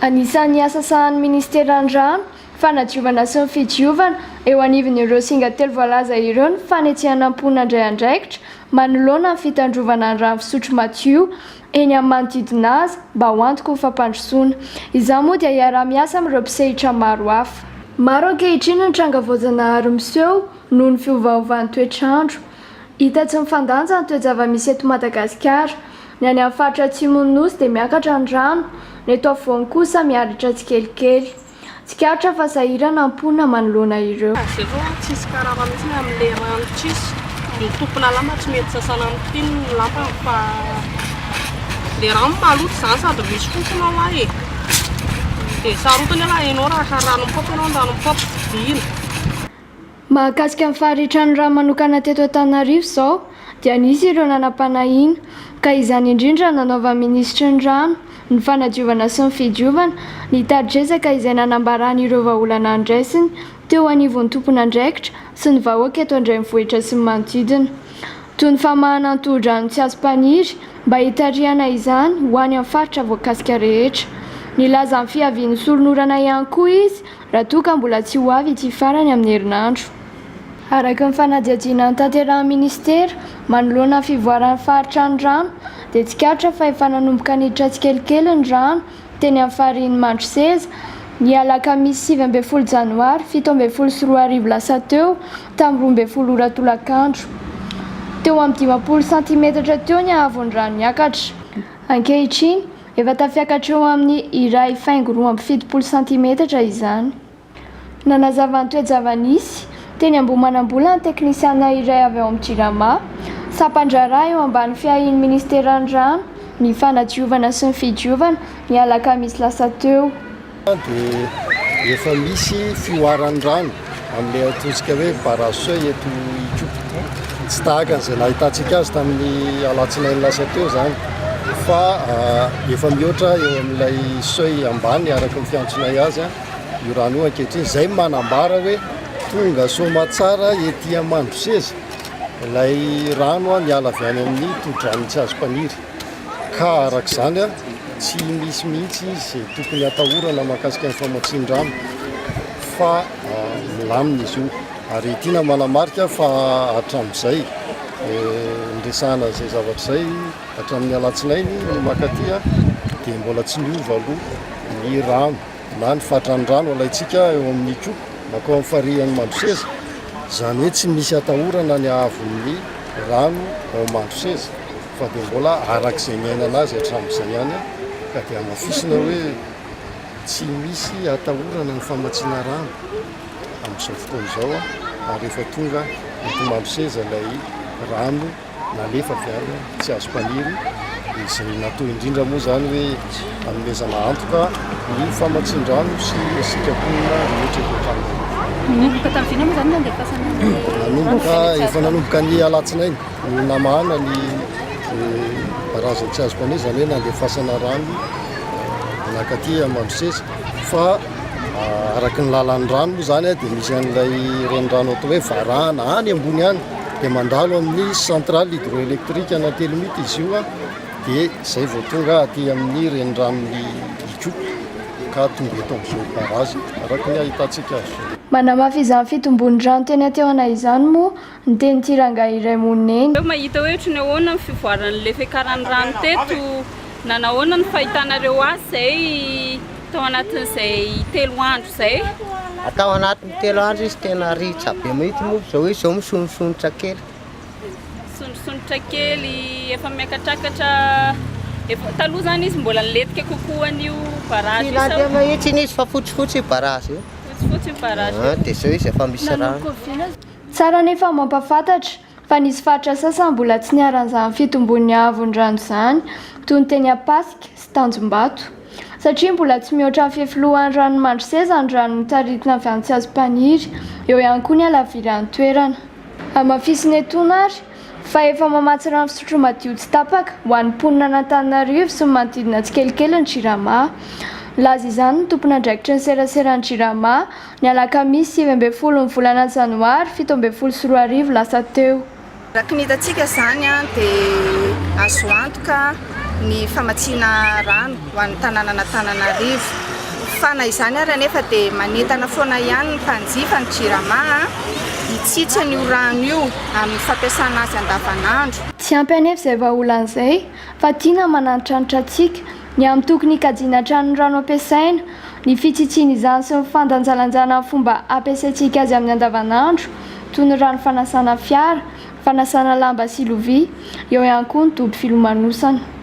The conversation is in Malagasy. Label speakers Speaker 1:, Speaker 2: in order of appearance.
Speaker 1: Anisan'ny asa sahan'ny ministeran-drano fanadiovana sy ny fidiovana eo anivon'ireo singa telo voalaza ireo ny fanetsihana amponina indray andraikitra manoloana ny fitandrovana ny rano fisotro madio eny amin'ny manodidina azy mba ho antoka ho fampandrosoana. Izany moa dia hiara-miasa amin'ireo mpisehatra maro hafa. Maro ankehitriny ny tranga voajanahary miseho noho ny fiovaovan'ny toetr'andro. Hita tsy mifandanja ny toe-java-misy eto Madagasikara. Ny any amin'ny faritra atsimon'ny nosy dia miakatra ny rano, ny eto afovoany kosa miaritra tsikelikely. Tsikatratra fa sahirana amponina manoloana ireo.
Speaker 2: Tsisy karama mihitsy amin'ilay rano tsisy. Ny tompona lamba tsy mety sasana amin'ny ny lamba fa ilay rano maloto izany sady misy fotsina ao e. Dia sarotiny ala ianao raha ka rano mipaopy ianao ny rano mipaopy dina.
Speaker 1: Mahakasika ny faharetrany rano manokana teto Antananarivo izao dia nisy ireo nanam-panahina ka izany indrindra nanaova minisitry ny rano ny fanadiovana sy ny fidiovana ny tadresaka izay nanambaran'ireo vahaolana andraisiny teo anivon'ny tompon'andraikitra sy ny vahoaka eto andrenivohitra sy ny manodidina. Toy ny famahana ny tohi-drano tsy azo mpaniry mba hitarihana izany ho any amin'ny faritra voakasika rehetra. Nilaza ny fiavian'ny solon'orana ihany koa izy raha toa ka mbola tsy ho avy ity farany amin'ny herinandro. Araka ny fanadihadiana ny tanterahan'ny ministera manoloana ny fivoaran'ny faritra ny rano dia tsikatratra fa efa nanomboka niditra tsikelikely ny rano teny amin'ny farihin'ny Mandroseza ny alakamisy 20 janoary 17 lasa teo tamin'ny 12 ora tolakandro. Teo amin'ny 20 cm teo ny ahavon'ny rano niakatra. Ankehitriny efa tafiakatra eo amin'ny iray faingo 7 cm izany. Nanazava ny toe-java-nisy teny Ambohimanambola ny teknisiana iray avy ao amin'ny Jirama sampandraraha eo ambany fiahin'ny ministeran rano ny fanadiovana sy ny fidiovana ny alakamisy lasa teo.
Speaker 3: Dia efa misy fioaran'ny rano amin'ilay ataontsika hoe baraseuil eto Itopy. Tsy tahaka an'izay nahitantsika azy tamin'ny alatsinainy lasa teo izany fa efa mihoatra eo amin'ilay seuil ambany araka ny fiantsonay azy io rano io ankehitriny izay manambara hoe tonga soma tsara ety Mandroseza ilay rano miala avy any amin'ny tohi-drano tsy azo mpaniry ka arak'izany tsy misy mihitsy izay tokony atahorana mahakasika ny famatsian-drano fa milamina izy io ary tiana manamarika fa hatramin'izay ndresahana izay zavatra izay hatramin'ny alatsinainy no makatia dia mbola tsy niova aloha ny rano na ny fatran'ny rano alaitsika eo amin'ny Itopy makao amin'ny farihan'ny Mandroseza izany hoe tsy misy atahorana ny ahavon'ny rano ao Mandroseza fa dia mbola arak'izay miainana azy hatramin'izay ihany ka dia mafisina hoe tsy misy atahorana ny famatsiana rano amin'izao fotoana izao ary efa tonga eto Mandroseza ilay rano nalefa avy any tsy azo mpaniry izay natao indrindra moa izany hoe hanomezana antoka ny famatsian-drano sy sikaponina rehetra eto an-trano.
Speaker 4: Nanomboka tamin'ny moa izany
Speaker 3: nanomboka efa nanomboka ny alatsinainy namahana ny barazany tsy azo mpaniry izany hoe nandefasana rano nakaty Mandroseza fa araka ny lalan'ny rano moa izany dia misy an'ilay renirano atao hoe varahana any ambony any dia mandalo amin'ny centrale hydroélectrique ana Telemite izy io dia izay vao tonga aty amin'ny reniranon'ny Itopy ka tonga eto amin'izao barazy araka ny ahitantsika azy.
Speaker 1: Manamafy izany fitombon'ny rano teny atehoana izany moa ny tenyity rangahy iray monina eny.
Speaker 4: Mahita hoe ohatry ny ahoana ny fivoaran'ilay fiakaran'ny rano teto na nahoana ny fahitanareo azy izay tao anatin'izay 3 andro izay.
Speaker 5: Atao anatin'ny 3 andro izy tena ritra be mihitsy moa izao hoe izao misonosonitra kely.
Speaker 4: Sonosonitra kely efa miakatrakatra taloha izany izy mbola niletika kokoa an'io barazy io.
Speaker 5: Ilany mahitsy iny izy fa fotsifotsy io barazy io.
Speaker 4: Fotsifotsy io barazy io.
Speaker 5: Dia izao izy efa misy rano.
Speaker 1: Tsara nefa mampafantatra fa nisy faritra sasany mbola tsy niaran'izany fitombon'ny ahavon'ny rano izany toy ny teny Pasika sy Tanjombato satria mbola tsy mihoatra ny fifilohan'ny rano Mandroseza ny rano taritina avy any tsy azo mpaniry eo ihany koa ny halaviran'ny toerana. Hamafisiny etona ary fa efa mamatsy rano fisotro madio tsy tapaka ho an'ny mponina an'Antananarivo sy ny manodidina tsikelikely ny Jirama. Laza izany ny tompon'andraikitra ny seraseran'ny Jirama ny alakamisy 20 ny volana janoary 17 lasa teo.
Speaker 6: Araka ny hitantsika izany dia azo antoka ny famatsiana rano ho an'ny tanàna Antananarivo mafana izany ary nefa dia manentana foana ihany ny mpanjifa ny jirama itsitsy ny rano io amin'ny fampiasana azy andavanandro.
Speaker 1: Tsy ampy anefa izay vahaolan'izay fa tiana mananitranitra antsika ny amin'ny tokony hikajiana tranony rano ampiasaina, ny fitsitsiana izany sy ny fandanjalanjana ny fomba ampiasaintsika azy amin'ny andavanandro toy ny rano fanasana fiara, fanasana lamba sy lovia, eo ihany koa ny dobo filomanosana.